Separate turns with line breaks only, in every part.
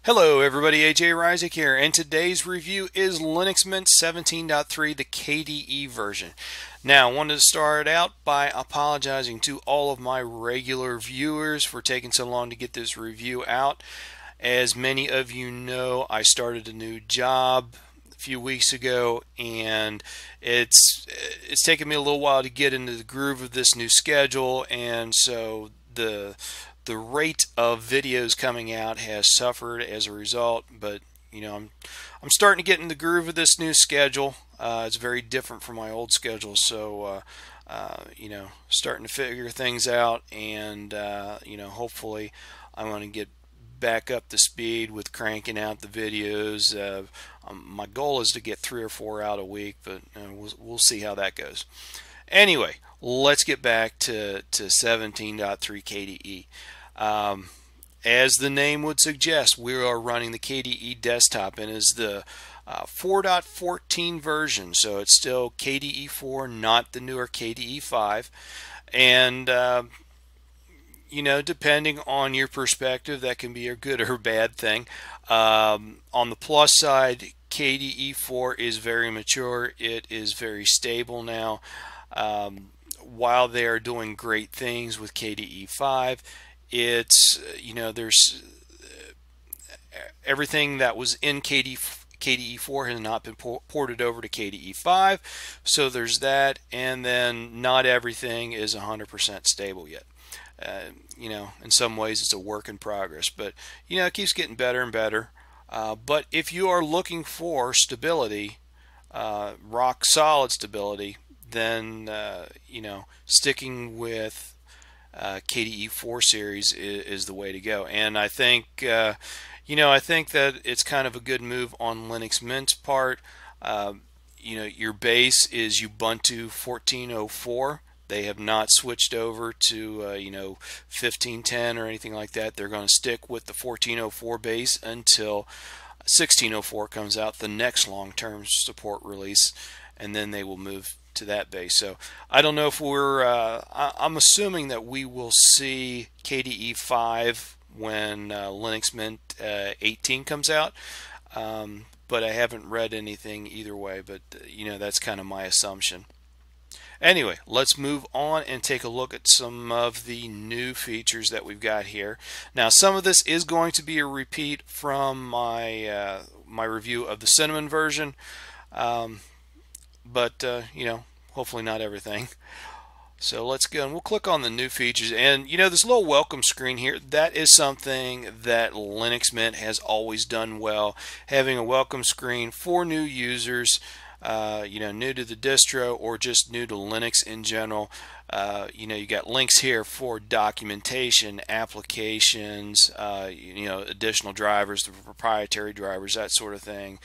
Hello everybody, AJ Reivew here, and today's review is Linux Mint 17.3, the KDE version. Now, I wanted to start out by apologizing to all of my regular viewers for taking so long to get this review out. As many of you know, I started a new job a few weeks ago, and it's taken me a little while to get into the groove of this new schedule, and so the rate of videos coming out has suffered as a result. But I'm starting to get in the groove of this new schedule. It's very different from my old schedule, so starting to figure things out, and hopefully I'm going to get back up to speed with cranking out the videos. My goal is to get 3 or 4 out a week, but we'll see how that goes. Anyway, let's get back to 17.3 KDE. As the name would suggest, we are running the KDE desktop, and is the 4.14 version, so it's still KDE 4, not the newer KDE 5. And depending on your perspective, that can be a good or bad thing. On the plus side, KDE 4 is very mature. It is very stable now. While they are doing great things with KDE 5, it's there's everything that was in KDE 4 has not been ported over to KDE 5, so there's that. And then not everything is 100% stable yet. In some ways it's a work in progress, but it keeps getting better and better. But if you are looking for stability, rock solid stability, then sticking with KDE 4 series is the way to go. And I think I think that it's kind of a good move on Linux Mint's part. Your base is Ubuntu 14.04. They have not switched over to 15.10 or anything like that. They're going to stick with the 14.04 base until 16.04 comes out, the next long-term support release, and then they will move to that base. So I don't know if I'm assuming that we will see KDE 5 when Linux Mint 18 comes out, but I haven't read anything either way. But that's kind of my assumption. Anyway, let's move on and take a look at some of the new features that we've got here. Now, some of this is going to be a repeat from my my review of the Cinnamon version. But hopefully not everything. So let's go, and we'll click on the new features. And this little welcome screen here, that is something that Linux Mint has always done well, having a welcome screen for new users, new to the distro or just new to Linux in general. You got links here for documentation, applications, additional drivers, the proprietary drivers, that sort of thing.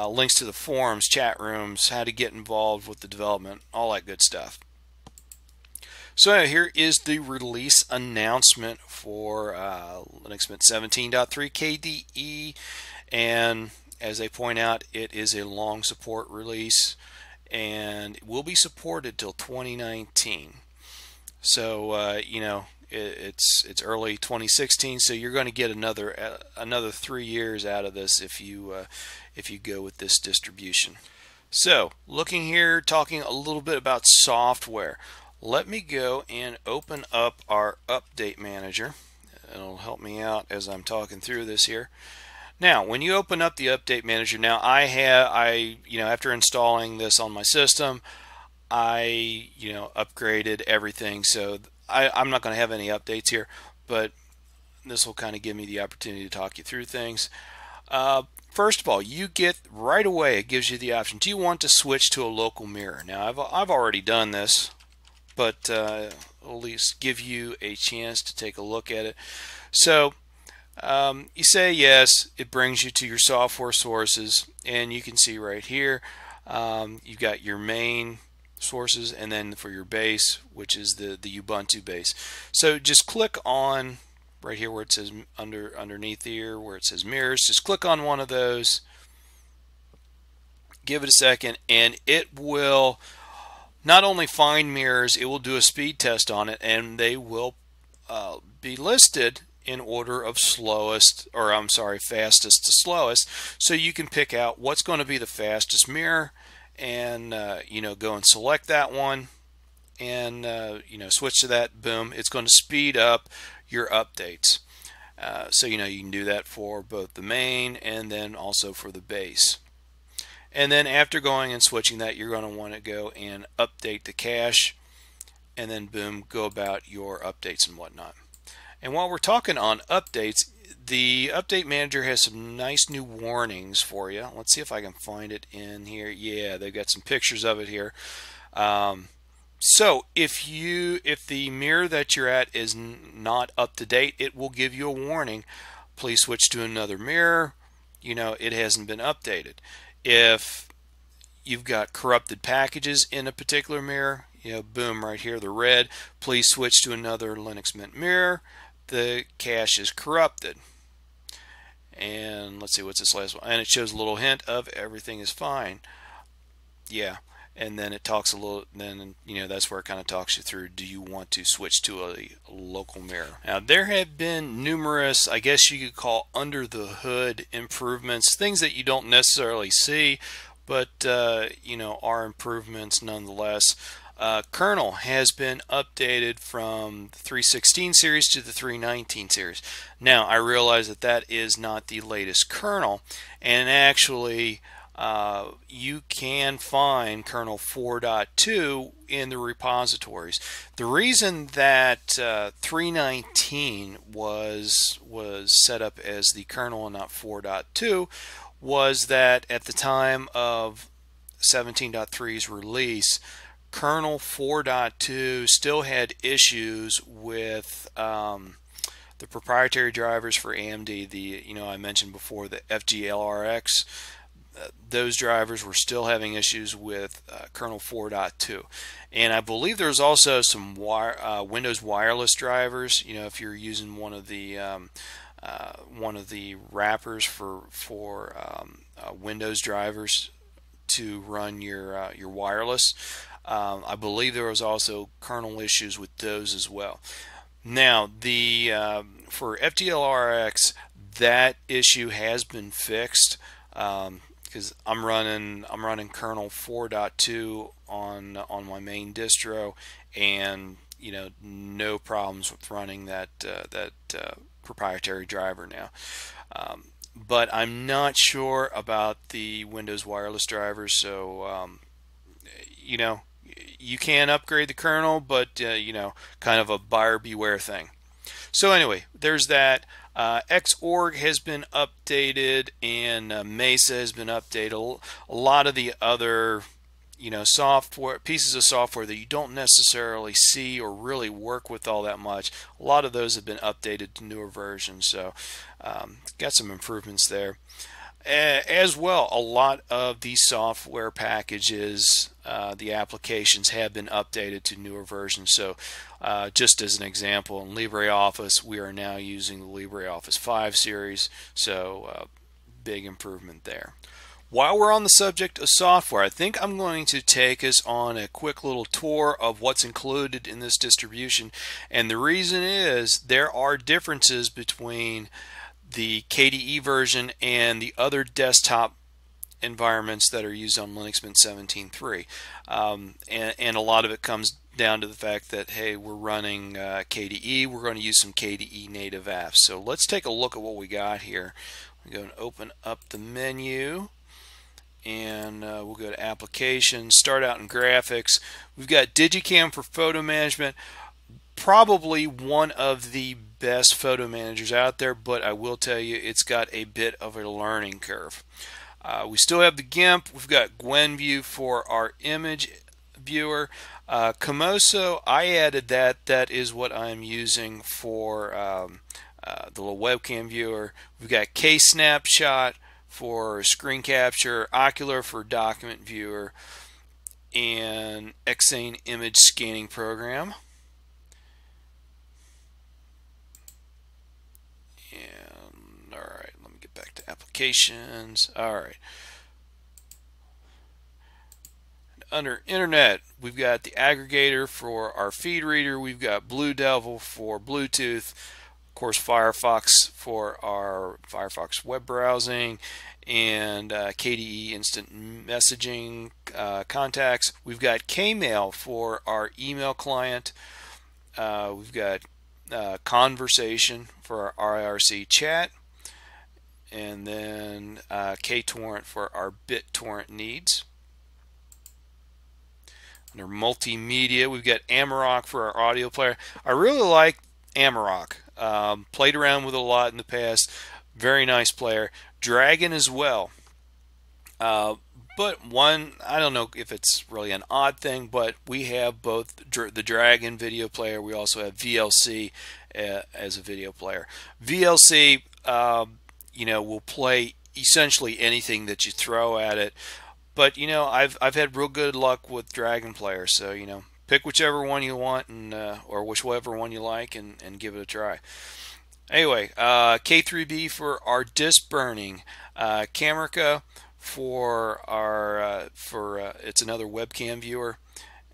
Links to the forums, chat rooms, how to get involved with the development, all that good stuff. So here is the release announcement for Linux Mint 17.3 KDE, and as they point out, it is a long support release, and it will be supported till 2019. So it's early 2016, so you're going to get another 3 years out of this if you go with this distribution. So looking here, talking a little bit about software. Let me go and open up our update manager. It'll help me out as I'm talking through this here. Now, when you open up the update manager, now after installing this on my system, I upgraded everything, so I'm not going to have any updates here, but this will kind of give me the opportunity to talk you through things. First of all, you get right away, it gives you the option, do you want to switch to a local mirror? Now, I've already done this, but at least give you a chance to take a look at it. So you say yes, it brings you to your software sources, and you can see right here you've got your main sources, and then for your base, which is the Ubuntu base. So just click on right here where it says underneath here where it says mirrors. Just click on one of those, give it a second, and it will not only find mirrors, it will do a speed test on it, and they will be listed in order of slowest, or I'm sorry, fastest to slowest, so you can pick out what's going to be the fastest mirror, and go and select that one, and switch to that. Boom, it's going to speed up your updates. So you can do that for both the main and then also for the base. And then after going and switching that, you're going to want to go and update the cache, and then boom, go about your updates and whatnot. And while we're talking on updates, the update manager has some nice new warnings for you. Let's see if I can find it in here. Yeah, they've got some pictures of it here. So if the mirror that you're at is not up to date, it will give you a warning. Please switch to another mirror. It hasn't been updated. If you've got corrupted packages in a particular mirror, boom, right here, the red, please switch to another Linux Mint mirror. The cache is corrupted. And let's see, what's this last one? And it shows a little hint of everything is fine. Yeah. And then it talks a little, then that's where it kind of talks you through, do you want to switch to a local mirror? Now there have been numerous, I guess you could call under the hood improvements, things that you don't necessarily see, but are improvements nonetheless. Kernel has been updated from the 3.16 series to the 3.19 series. Now I realize that is not the latest kernel, and actually you can find kernel 4.2 in the repositories. The reason that 3.19 was set up as the kernel and not 4.2 was that at the time of 17.3's release, kernel 4.2 still had issues with the proprietary drivers for AMD. I mentioned before the FGLRX. Those drivers were still having issues with kernel 4.2, and I believe there's also some Windows wireless drivers. If you're using one of the wrappers for Windows drivers to run your wireless, I believe there was also kernel issues with those as well. Now for FGLRX, that issue has been fixed. Because I'm running kernel 4.2 on my main distro, and no problems with running that proprietary driver now. But I'm not sure about the Windows wireless drivers, so you can upgrade the kernel, but kind of a buyer beware thing. So anyway, there's that. Xorg has been updated, and Mesa has been updated. A lot of the other software pieces of software that you don't necessarily see or really work with all that much, a lot of those have been updated to newer versions, so got some improvements there. As well, a lot of these software packages, the applications have been updated to newer versions. So just as an example, in LibreOffice, we are now using the LibreOffice 5 series, so big improvement there. While we're on the subject of software, I think I'm going to take us on a quick little tour of what's included in this distribution, and the reason is there are differences between the KDE version and the other desktop environments that are used on Linux Mint 17.3, and a lot of it comes down to the fact that, hey, we're running KDE, we're going to use some KDE native apps. So let's take a look at what we got here. We go and open up the menu, and we'll go to applications, start out in graphics. We've got Digicam for photo management, probably one of the best photo managers out there, but I will tell you it's got a bit of a learning curve. We still have the GIMP. We've got Gwenview for our image viewer. Comoso, I added that. That is what I'm using for the little webcam viewer. We've got K-Snapshot for screen capture, Ocular for document viewer, and Xane image scanning program. And alright, let me get back to applications. Alright. Under Internet, we've got the aggregator for our feed reader. We've got Blue Devil for Bluetooth. course, Firefox for our Firefox web browsing, and KDE instant messaging contacts. We've got Kmail for our email client. We've got Conversation for our IRC chat, and then KTorrent for our BitTorrent needs. Under multimedia, we've got Amarok for our audio player. I really like Amarok. Played around with it a lot in the past. Very nice player. Dragon as well. But one, I don't know if it's really an odd thing, but we have both the Dragon video player. We also have VLC as a video player. VLC, will play essentially anything that you throw at it. But I've had real good luck with Dragon player. So pick whichever one you want, and or whichever one you like, and give it a try. Anyway, K3B for our disk burning, Camerica for our it's another webcam viewer,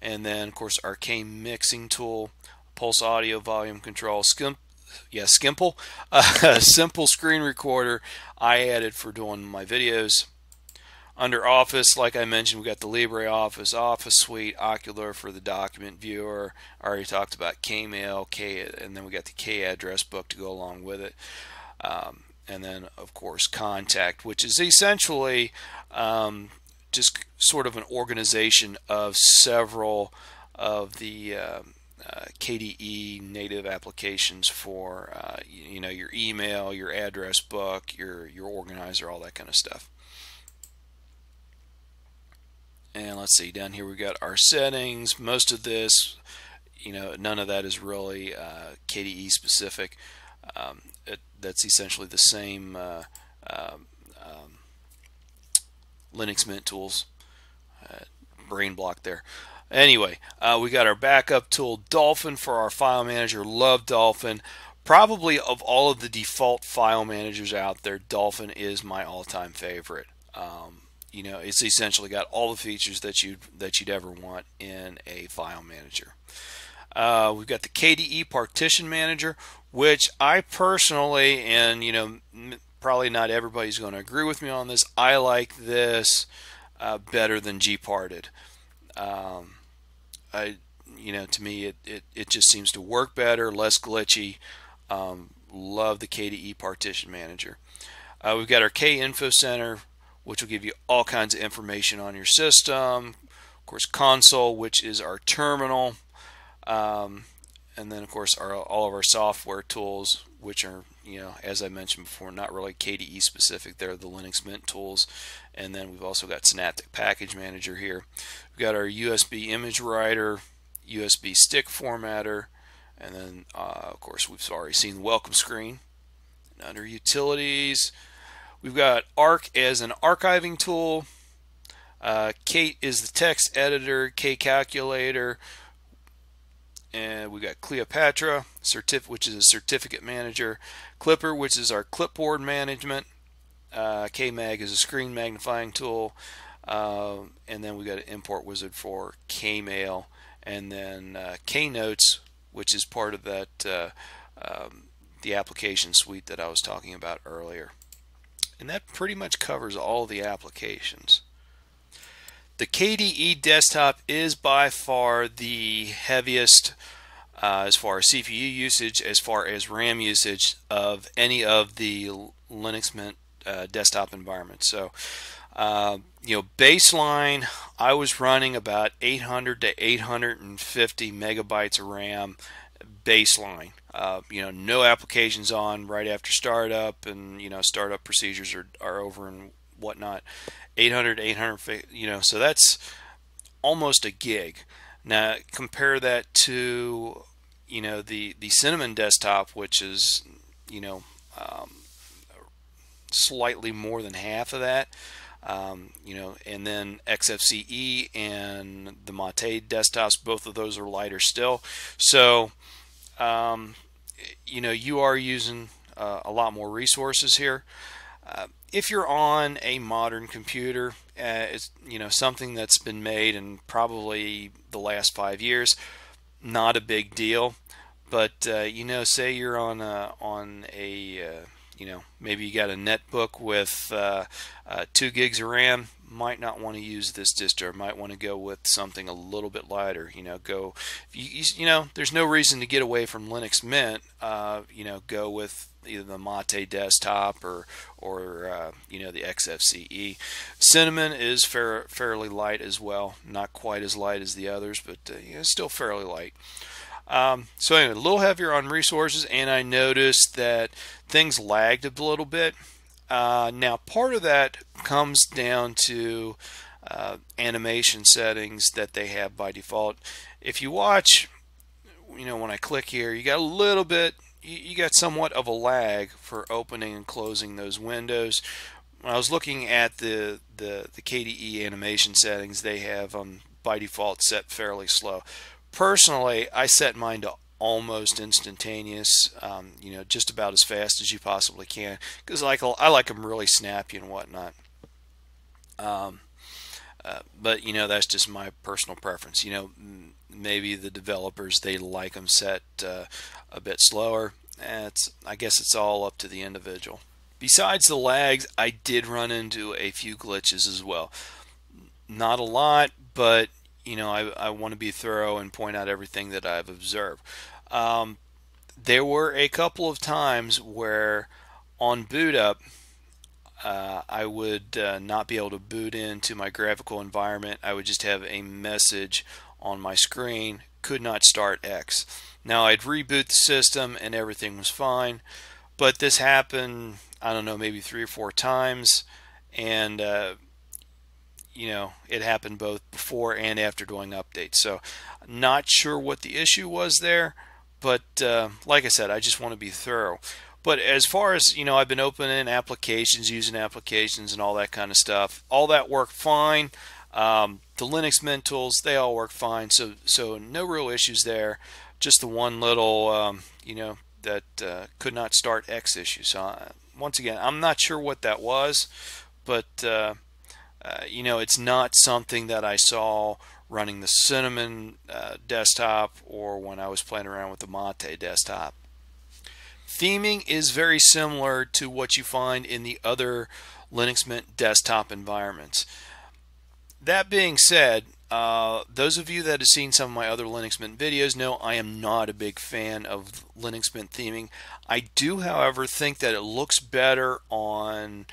and then of course our K mixing tool, pulse audio volume control, Skimple, simple screen recorder I added for doing my videos. Under Office, like I mentioned, we got the LibreOffice Office Suite, Ocular for the document viewer. I already talked about Kmail, and then we got the K address book to go along with it. And then, of course, Contact, which is essentially just sort of an organization of several of the KDE native applications for your email, your address book, your organizer, all that kind of stuff. And let's see, down here we got our settings. Most of this, none of that is really KDE specific. That's essentially the same Linux Mint tools. Brain block there. Anyway, we got our backup tool, Dolphin, for our file manager. Love Dolphin. Probably of all of the default file managers out there, Dolphin is my all-time favorite. It's essentially got all the features that you'd ever want in a file manager. We've got the KDE Partition Manager, which I personally, and probably not everybody's going to agree with me on this, I like this better than gparted. To me, it just seems to work better, less glitchy. Love the KDE Partition Manager. We've got our K Info Center, which will give you all kinds of information on your system. Of course, Console, which is our terminal. And then, of course, all of our software tools, which are, as I mentioned before, not really KDE specific. They're the Linux Mint tools. And then we've also got Synaptic Package Manager here. We've got our USB image writer, USB stick formatter, and then, of course, we've already seen the welcome screen. And under Utilities, we've got Arc as an archiving tool. Kate is the text editor, K calculator, and we've got Cleopatra, which is a certificate manager, Clipper, which is our clipboard management, Kmag is a screen magnifying tool, and then we've got an import wizard for Kmail, and then Knotes, which is part of that the application suite that I was talking about earlier. And that pretty much covers all the applications. The KDE desktop is by far the heaviest as far as CPU usage, as far as RAM usage of any of the Linux Mint desktop environments. So, baseline, I was running about 800 to 850 megabytes of RAM baseline. No applications on right after startup, and startup procedures are over and whatnot. 800 to 850, so that's almost a gig. Now compare that to the Cinnamon desktop, which is slightly more than half of that. And then XFCE and the Mate desktops, both of those are lighter still. So you are using a lot more resources here. If you're on a modern computer, it's something that's been made in probably the last 5 years, not a big deal. But say you're on a maybe you got a netbook with 2 gigs of RAM, might not want to use this distro. Might want to go with something a little bit lighter. There's no reason to get away from Linux Mint. Go with either the Mate desktop or the XFCE. Cinnamon is fairly light as well. Not quite as light as the others, but still fairly light. So anyway, a little heavier on resources, and I noticed that things lagged a little bit. Now, part of that comes down to animation settings that they have by default. If you watch, when I click here, you got a little bit, you got somewhat of a lag for opening and closing those windows. When I was looking at the KDE animation settings, they have by default set fairly slow. Personally, I set mine to almost instantaneous, just about as fast as you possibly can, because I like them really snappy and whatnot. But that's just my personal preference. Maybe the developers, they like them set a bit slower. I guess it's all up to the individual. Besides the lags, I did run into a few glitches as well. Not a lot, but I want to be thorough and point out everything that I've observed. There were a couple of times where on boot up, I would not be able to boot into my graphical environment. I would just have a message on my screen, could not start X. Now I'd reboot the system and everything was fine, but this happened, I don't know, maybe 3 or 4 times, and it happened both before and after doing updates. So not sure what the issue was there, but like I said, I just want to be thorough. But as far as, I've been opening applications, using applications and all that kind of stuff, all that worked fine. The Linux Mint tools, they all work fine, so no real issues there. Just the one little, that could not start X issue. So once again, I'm not sure what that was, but it's not something that I saw running the Cinnamon desktop or when I was playing around with the Mate desktop. Theming is very similar to what you find in the other Linux Mint desktop environments. That being said, those of you that have seen some of my other Linux Mint videos know I am not a big fan of Linux Mint theming. I do, however, think that it looks better on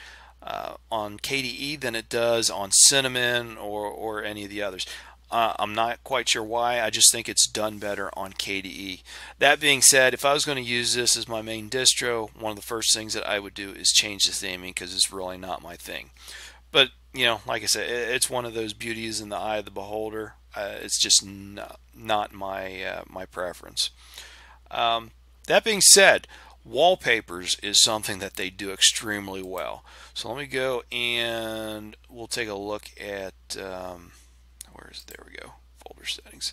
KDE than it does on Cinnamon or any of the others. I'm not quite sure why. I just think it's done better on KDE. That being said, if I was going to use this as my main distro, one of the first things that I would do is change the theming, because it's really not my thing. But like I said, it's one of those beauties in the eye of the beholder. It's just not my preference. That being said, Wallpapers is something that they do extremely well. So let me go and we'll take a look at there we go, folder settings.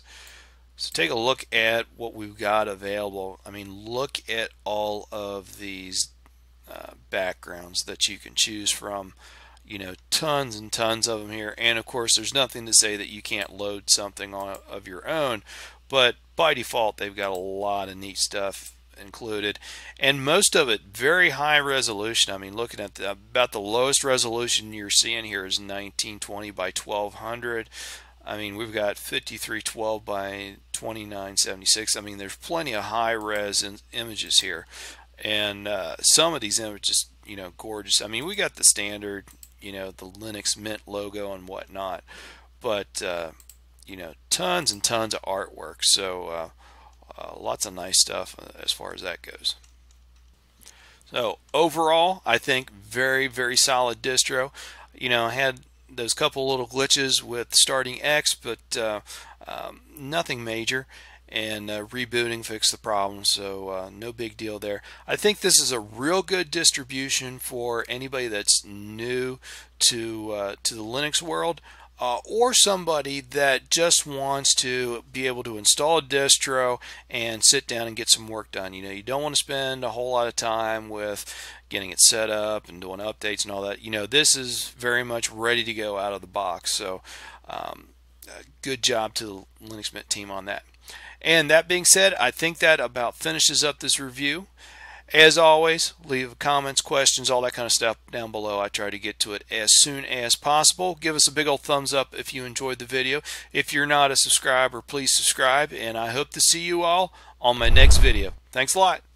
So take a look at what we've got available. I mean, look at all of these backgrounds that you can choose from. Tons and tons of them here, and of course there's nothing to say that you can't load something of your own, but by default they've got a lot of neat stuff included, and most of it very high resolution. I mean, looking at about the lowest resolution you're seeing here is 1920 by 1200. I mean, we've got 5312 by 2976. I mean, there's plenty of high res images here, and some of these images, gorgeous. I mean, we got the standard, the Linux Mint logo and whatnot, but tons and tons of artwork. So lots of nice stuff as far as that goes. So overall, I think very, very solid distro. I had those couple little glitches with starting X, but nothing major, and rebooting fixed the problem, so no big deal there. I think this is a real good distribution for anybody that's new to the Linux world, or somebody that just wants to be able to install a distro and sit down and get some work done. You don't want to spend a whole lot of time with getting it set up and doing updates and all that. This is very much ready to go out of the box. So good job to the Linux Mint team on that. And that being said, I think that about finishes up this review. As always, leave comments, questions, all that kind of stuff down below. I try to get to it as soon as possible. Give us a big old thumbs up if you enjoyed the video. If you're not a subscriber, please subscribe, and I hope to see you all on my next video. Thanks a lot.